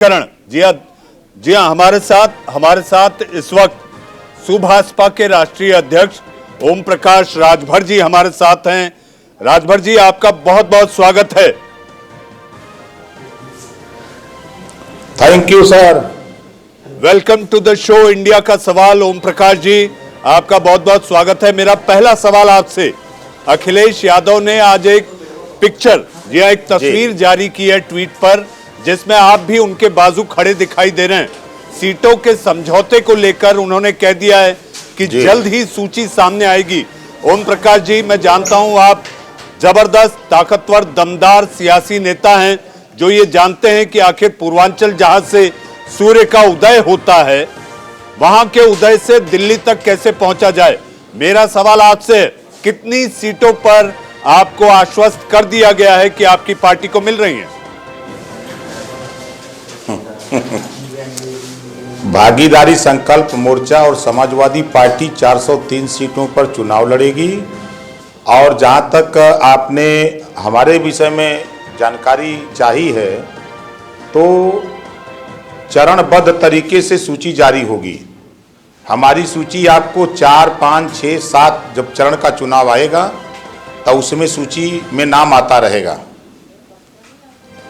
करण जी हाँ हमारे साथ इस वक्त सुभाषपा के राष्ट्रीय अध्यक्ष ओम प्रकाश राजभर जी हमारे साथ हैं। राजभर जी, आपका बहुत बहुत स्वागत है। Thank you sir. Welcome to the show India का सवाल। ओम प्रकाश जी, आपका बहुत बहुत स्वागत है। मेरा पहला सवाल आपसे, अखिलेश यादव ने आज एक पिक्चर या एक तस्वीर जारी की है ट्वीट पर, जिसमें आप भी उनके बाजू खड़े दिखाई दे रहे हैं। सीटों के समझौते को लेकर उन्होंने कह दिया है कि जल्द ही सूची सामने आएगी। ओम प्रकाश जी, मैं जानता हूं आप जबरदस्त, ताकतवर, दमदार सियासी नेता हैं जो ये जानते हैं कि आखिर पूर्वांचल जहां से सूर्य का उदय होता है, वहां के उदय से दिल्ली तक कैसे पहुंचा जाए। मेरा सवाल आपसे है, कितनी सीटों पर आपको आश्वस्त कर दिया गया है कि आपकी पार्टी को मिल रही है? भागीदारी संकल्प मोर्चा और समाजवादी पार्टी 403 सीटों पर चुनाव लड़ेगी। और जहां तक आपने हमारे विषय में जानकारी चाहिए है, तो चरणबद्ध तरीके से सूची जारी होगी। हमारी सूची आपको 4, 5, 6, 7 जब चरण का चुनाव आएगा तो उसमें सूची में नाम आता रहेगा।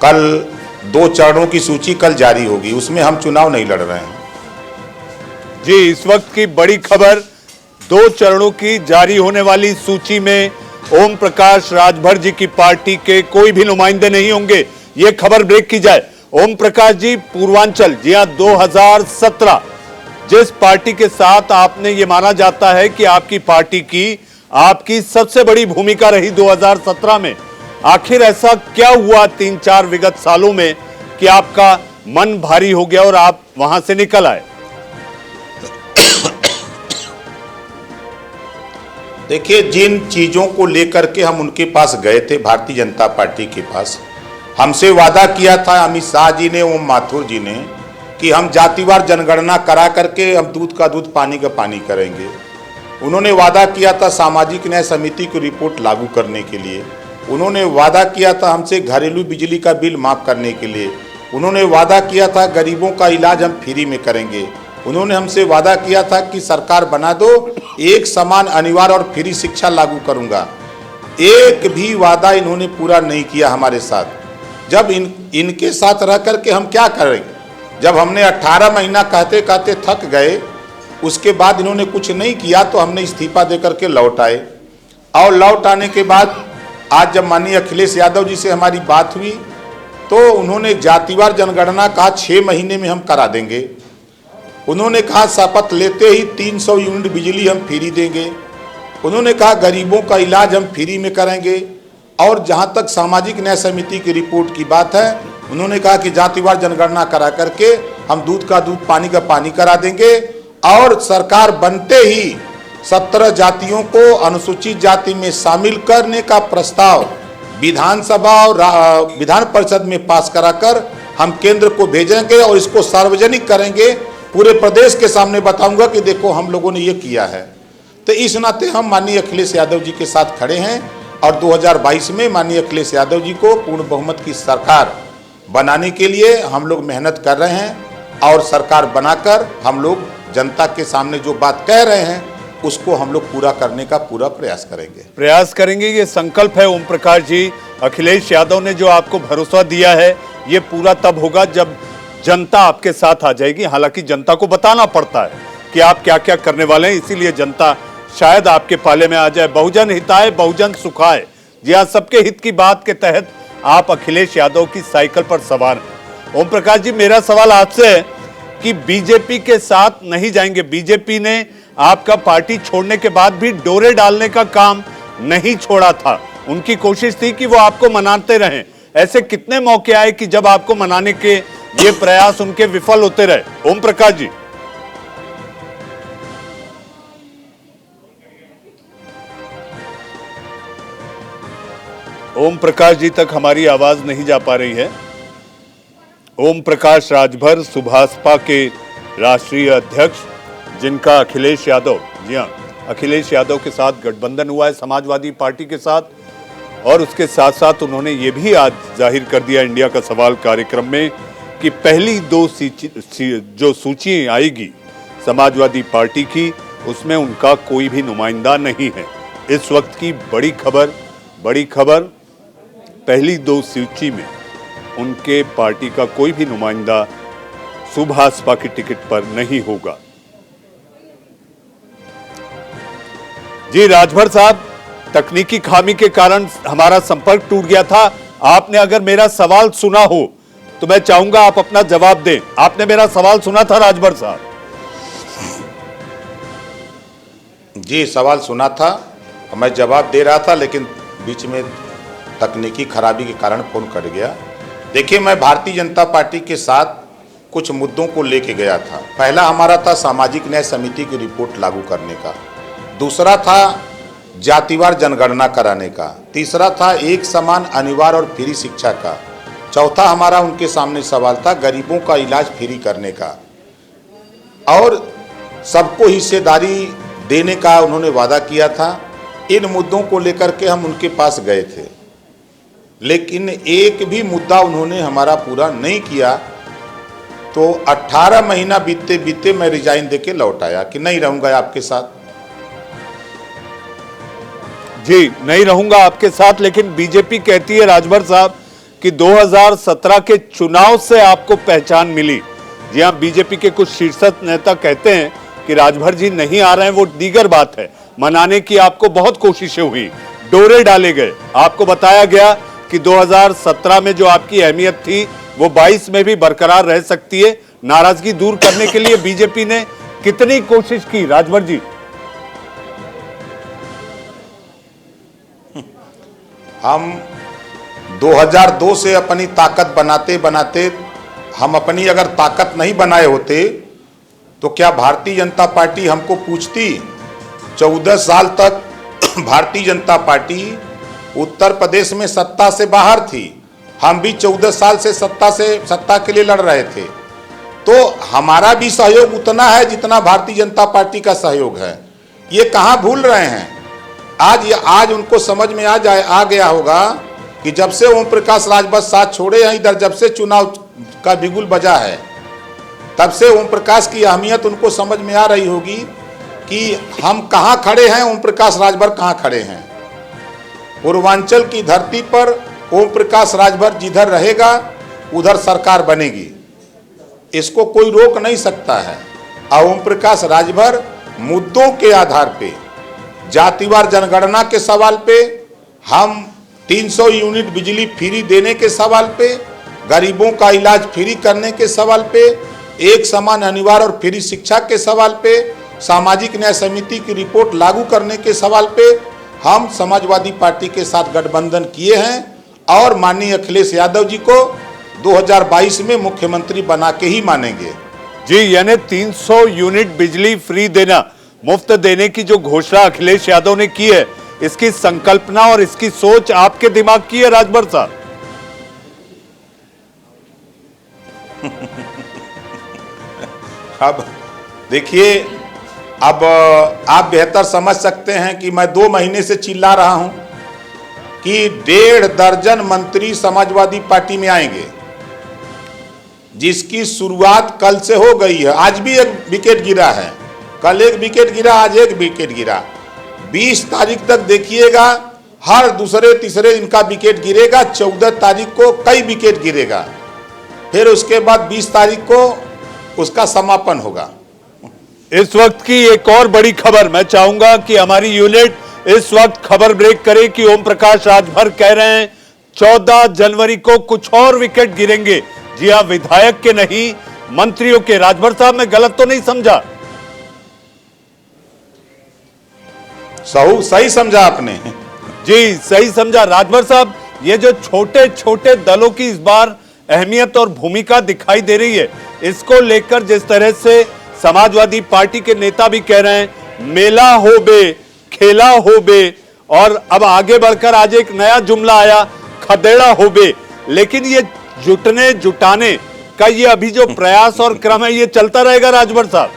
कल 2 चरणों की सूची कल जारी होगी, उसमें हम चुनाव नहीं लड़ रहे हैं। जी, इस वक्त की बड़ी खबर, 2 चरणों की जारी होने वाली सूची में ओम प्रकाश राजभर जी की पार्टी के कोई भी नुमाइंदे नहीं होंगे। ये खबर ब्रेक की जाए। ओम प्रकाश जी, पूर्वांचल, जी हाँ, 2017 जिस पार्टी के साथ आपने ये माना जाता है कि आपकी पार्टी की आपकी सबसे बड़ी भूमिका रही 2017 में, आखिर ऐसा क्या हुआ 3-4 विगत सालों में कि आपका मन भारी हो गया और आप वहां से निकल आए? देखिए, जिन चीजों को लेकर के हम उनके पास गए थे, भारतीय जनता पार्टी के पास, हमसे वादा किया था अमित शाह जी ने, ओम माथुर जी ने, कि हम जातिवार जनगणना करा करके हम दूध का दूध, पानी का पानी करेंगे। उन्होंने वादा किया था सामाजिक न्याय समिति की रिपोर्ट लागू करने के लिए। उन्होंने वादा किया था हमसे घरेलू बिजली का बिल माफ करने के लिए। उन्होंने वादा किया था गरीबों का इलाज हम फ्री में करेंगे। उन्होंने हमसे वादा किया था कि सरकार बना दो, एक समान, अनिवार्य और फ्री शिक्षा लागू करूंगा। एक भी वादा इन्होंने पूरा नहीं किया हमारे साथ। जब इनके साथ रह करके हम क्या करेंगे? जब हमने 18 महीना कहते कहते थक गए, उसके बाद इन्होंने कुछ नहीं किया, तो हमने इस्तीफा दे करके लौट आए। और लौट आने के बाद आज जब माननीय अखिलेश यादव जी से हमारी बात हुई, तो उन्होंने जातिवार जनगणना कहा 6 महीने में हम करा देंगे। उन्होंने कहा शपथ लेते ही 300 यूनिट बिजली हम फ्री देंगे। उन्होंने कहा गरीबों का इलाज हम फ्री में करेंगे। और जहाँ तक सामाजिक न्याय समिति की रिपोर्ट की बात है, उन्होंने कहा कि जातिवार जनगणना करा करके हम दूध का दूध, पानी का पानी करा देंगे। और सरकार बनते ही 17 जातियों को अनुसूचित जाति में शामिल करने का प्रस्ताव विधानसभा और विधान परिषद में पास कराकर हम केंद्र को भेजेंगे और इसको सार्वजनिक करेंगे। पूरे प्रदेश के सामने बताऊंगा कि देखो हम लोगों ने ये किया है। तो इस नाते हम माननीय अखिलेश यादव जी के साथ खड़े हैं और 2022 में माननीय अखिलेश यादव जी को पूर्ण बहुमत की सरकार बनाने के लिए हम लोग मेहनत कर रहे हैं। और सरकार बनाकर हम लोग जनता के सामने जो बात कह रहे हैं उसको हम लोग पूरा करने का पूरा प्रयास करेंगे। ये संकल्प है ओम प्रकाश जी। अखिलेश यादव ने जो आपको भरोसा दिया है, ये पूरा तब होगा जब जनता आपके साथ आ जाएगी। हालांकि जनता को बताना पड़ता है कि आप क्या क्या करने वाले हैं, इसीलिए जनता शायद आपके पाले में आ जाए। बहुजन हिताय बहुजन सुखाय, जी हाँ, सबके हित की बात के तहत आप अखिलेश यादव की साइकिल पर सवार हैं। ओम प्रकाश जी, मेरा सवाल आपसे है कि बीजेपी के साथ नहीं जाएंगे। बीजेपी ने आपका पार्टी छोड़ने के बाद भी डोरे डालने का काम नहीं छोड़ा था। उनकी कोशिश थी कि वो आपको मनाते रहें। ऐसे कितने मौके आए कि जब आपको मनाने के ये प्रयास उनके विफल होते रहे? ओम प्रकाश जी। ओम प्रकाश जी तक हमारी आवाज नहीं जा पा रही है। ओम प्रकाश राजभर, सुभाषपा के राष्ट्रीय अध्यक्ष, जिनका अखिलेश यादव, जी हाँ, अखिलेश यादव के साथ गठबंधन हुआ है समाजवादी पार्टी के साथ। और उसके साथ साथ उन्होंने ये भी आज जाहिर कर दिया इंडिया का सवाल कार्यक्रम में कि पहली दो जो सूची आएगी समाजवादी पार्टी की, उसमें उनका कोई भी नुमाइंदा नहीं है। इस वक्त की बड़ी खबर, पहली दो सूची में उनके पार्टी का कोई भी नुमाइंदा सुभाषपा की टिकट पर नहीं होगा। जी राजभर साहब, तकनीकी खामी के कारण हमारा संपर्क टूट गया था। आपने अगर मेरा सवाल सुना हो तो मैं चाहूंगा आप अपना जवाब दें। आपने मेरा सवाल सुना था राजभर साहब? जी सवाल सुना था, मैं जवाब दे रहा था, लेकिन बीच में तकनीकी खराबी के कारण फोन कट गया। देखिए, मैं भारतीय जनता पार्टी के साथ कुछ मुद्दों को लेके गया था। पहला हमारा था सामाजिक न्याय समिति की रिपोर्ट लागू करने का, दूसरा था जातिवार जनगणना कराने का, तीसरा था एक समान अनिवार्य और फ्री शिक्षा का, चौथा हमारा उनके सामने सवाल था गरीबों का इलाज फ्री करने का, और सबको हिस्सेदारी देने का उन्होंने वादा किया था। इन मुद्दों को लेकर के हम उनके पास गए थे, लेकिन एक भी मुद्दा उन्होंने हमारा पूरा नहीं किया। तो 18 महीना बीतते बीतते मैं रिजाइन देके लौट आया कि नहीं रहूंगा आपके साथ। जी नहीं रहूंगा आपके साथ, लेकिन बीजेपी कहती है राजभर साहब कि 2017 के चुनाव से आपको पहचान मिली। जी हां, बीजेपी के कुछ शीर्षक नेता कहते हैं कि राजभर जी नहीं आ रहे हैं, वो दीगर बात है, मनाने की आपको बहुत कोशिशें हुई, डोरे डाले गए, आपको बताया गया कि 2017 में जो आपकी अहमियत थी वो 22 में भी बरकरार रह सकती है। नाराजगी दूर करने के लिए बीजेपी ने कितनी कोशिश की राजभर जी? हम 2002 से अपनी ताकत बनाते बनाते हम अपनी अगर ताकत नहीं बनाए होते तो क्या भारतीय जनता पार्टी हमको पूछती? 14 साल तक भारतीय जनता पार्टी उत्तर प्रदेश में सत्ता से बाहर थी, हम भी 14 साल से सत्ता के लिए लड़ रहे थे। तो हमारा भी सहयोग उतना है जितना भारतीय जनता पार्टी का सहयोग है। ये कहाँ भूल रहे हैं? आज उनको समझ में आ गया होगा कि जब से ओम प्रकाश राजभर साथ छोड़े हैं, इधर जब से चुनाव का बिगुल बजा है, तब से ओम प्रकाश की अहमियत उनको समझ में आ रही होगी कि हम कहाँ खड़े हैं, ओम प्रकाश राजभर कहाँ खड़े हैं। पूर्वांचल की धरती पर ओम प्रकाश राजभर जिधर रहेगा उधर सरकार बनेगी, इसको कोई रोक नहीं सकता है। और ओम प्रकाश राजभर मुद्दों के आधार पे, जातिवार जनगणना के सवाल पे, हम 300 यूनिट बिजली फ्री देने के सवाल पे, गरीबों का इलाज फ्री करने के सवाल पे, एक समान अनिवार्य और फ्री शिक्षा के सवाल पे, सामाजिक न्याय समिति की रिपोर्ट लागू करने के सवाल पे हम समाजवादी पार्टी के साथ गठबंधन किए हैं और माननीय अखिलेश यादव जी को 2022 में मुख्यमंत्री बना के ही मानेंगे। जी, यानी 300 यूनिट बिजली फ्री देना, मुफ्त देने की जो घोषणा अखिलेश यादव ने की है, इसकी संकल्पना और इसकी सोच आपके दिमाग की है राजभर साहब? अब देखिए, अब आप बेहतर समझ सकते हैं कि मैं 2 महीने से चिल्ला रहा हूं कि 1.5 दर्जन मंत्री समाजवादी पार्टी में आएंगे, जिसकी शुरुआत कल से हो गई है। आज भी एक विकेट गिरा है, कल एक विकेट गिरा, आज एक विकेट गिरा। 20 तारीख तक देखिएगा, हर दूसरे तीसरे इनका विकेट गिरेगा। 14 तारीख को कई विकेट गिरेगा, फिर उसके बाद 20 तारीख को उसका समापन होगा। इस वक्त की एक और बड़ी खबर, मैं चाहूंगा कि हमारी यूनिट इस वक्त खबर ब्रेक करे कि ओम प्रकाश राजभर कह रहे हैं 14 जनवरी को कुछ और विकेट गिरेंगे। जी हां, विधायक के नहीं, मंत्रियों के। राजभर साहब, मैं गलत तो नहीं समझा? सही समझा आपने। जी, सही समझा राजभर साहब। ये जो छोटे छोटे दलों की इस बार अहमियत और भूमिका दिखाई दे रही है, इसको लेकर जिस तरह से समाजवादी पार्टी के नेता भी कह रहे हैं मेला हो बे, खेला हो बे, और अब आगे बढ़कर आज एक नया जुमला आया, खदेड़ा हो बे। लेकिन ये जुटाने का ये अभी जो प्रयास और क्रम है, ये चलता रहेगा राजभर साहब?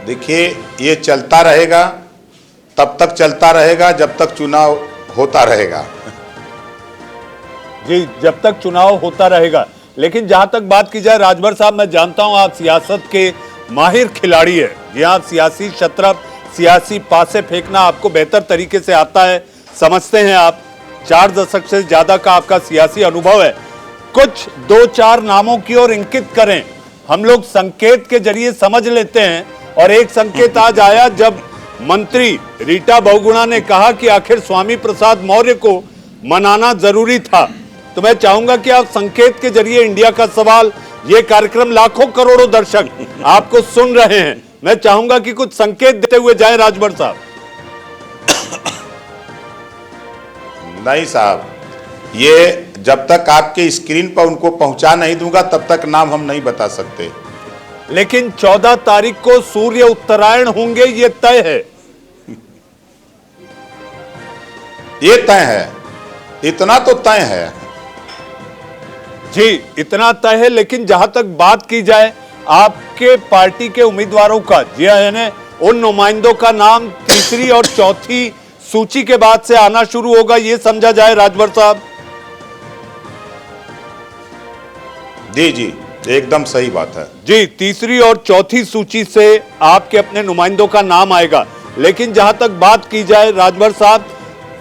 देखिए, ये चलता रहेगा, तब तक चलता रहेगा जब तक चुनाव होता रहेगा। जी, जब तक चुनाव होता रहेगा। लेकिन जहां तक बात की जाए राजभर साहब, मैं जानता हूं आप सियासत के माहिर खिलाड़ी है। जी हाँ, सियासी शतरंज, सियासी पासे फेंकना आपको बेहतर तरीके से आता है, समझते हैं आप। 4 दशक से ज्यादा का आपका सियासी अनुभव है। कुछ 2-4 नामों की ओर इंकित करें, हम लोग संकेत के जरिए समझ लेते हैं। और एक संकेत आज आया जब मंत्री रीटा बहुगुणा ने कहा कि आखिर स्वामी प्रसाद मौर्य को मनाना जरूरी था। तो मैं चाहूंगा कि आप संकेत के जरिए इंडिया का सवाल, ये कार्यक्रम लाखों करोड़ों दर्शक आपको सुन रहे हैं, मैं चाहूंगा कि कुछ संकेत देते हुए जाएं राजभर साहब। नहीं साहब, ये जब तक आपके स्क्रीन पर उनको पहुंचा नहीं दूंगा तब तक नाम हम नहीं बता सकते। लेकिन 14 तारीख को सूर्य उत्तरायण होंगे, ये तय है। ये तय है, इतना तो तय है जी, इतना तय है। लेकिन जहां तक बात की जाए आपके पार्टी के उम्मीदवारों का, जी यानी उन नुमाइंदों का नाम तीसरी और चौथी सूची के बाद से आना शुरू होगा, ये समझा जाए राजभर साहब? जी जी, एकदम सही बात है जी, तीसरी और चौथी सूची से आपके अपने नुमाइंदों का नाम आएगा। लेकिन जहां तक बात की जाए राजभर साहब,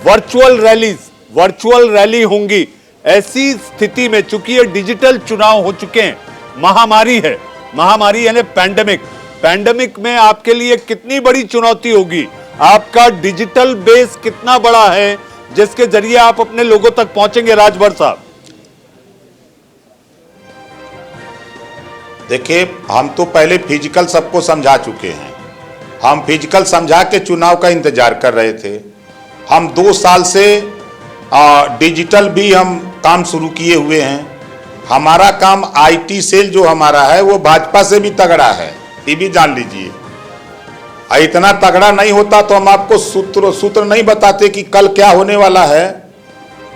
वर्चुअल रैली होंगी। ऐसी स्थिति में चूंकि ये डिजिटल चुनाव हो चुके हैं, महामारी है, महामारी यानी पैंडेमिक में आपके लिए कितनी बड़ी चुनौती होगी? आपका डिजिटल बेस कितना बड़ा है जिसके जरिए आप अपने लोगों तक पहुंचेंगे राजभर साहब? देखिए, हम तो पहले फिजिकल सबको समझा चुके हैं। हम फिजिकल समझा के चुनाव का इंतजार कर रहे थे। हम 2 साल से डिजिटल भी हम काम शुरू किए हुए हैं। हमारा काम आईटी सेल जो हमारा है वो भाजपा से भी तगड़ा है, ये भी जान लीजिए। इतना तगड़ा नहीं होता तो हम आपको सूत्र नहीं बताते कि कल क्या होने वाला है,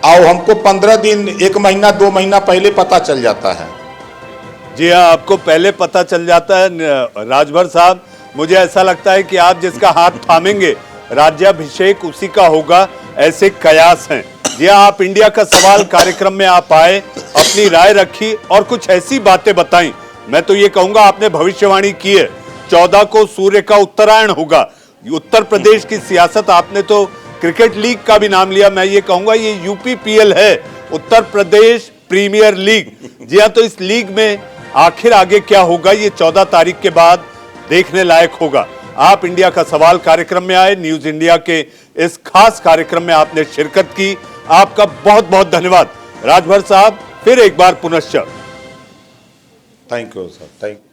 और हमको 15 दिन, 1 महीना, 2 महीना पहले पता चल जाता है। जी हाँ, आपको पहले पता चल जाता है राजभर साहब। मुझे ऐसा लगता है कि आप जिसका हाथ थामेंगे राज्याभिषेक उसी का होगा, ऐसे कयास हैं। जी हाँ, आप इंडिया का सवाल कार्यक्रम में आप आए, अपनी राय रखी और कुछ ऐसी बातें बताई। मैं तो ये कहूंगा, आपने भविष्यवाणी की है 14 को सूर्य का उत्तरायण होगा। उत्तर प्रदेश की सियासत, आपने तो क्रिकेट लीग का भी नाम लिया, मैं ये कहूंगा ये यूपीपीएल है, उत्तर प्रदेश प्रीमियर लीग। जी हाँ, तो इस लीग में आखिर आगे क्या होगा, ये 14 तारीख के बाद देखने लायक होगा। आप इंडिया का सवाल कार्यक्रम में आए, न्यूज इंडिया के इस खास कार्यक्रम में आपने शिरकत की, आपका बहुत बहुत धन्यवाद राजभर साहब। फिर एक बार पुनश्च thank you sir, thank you.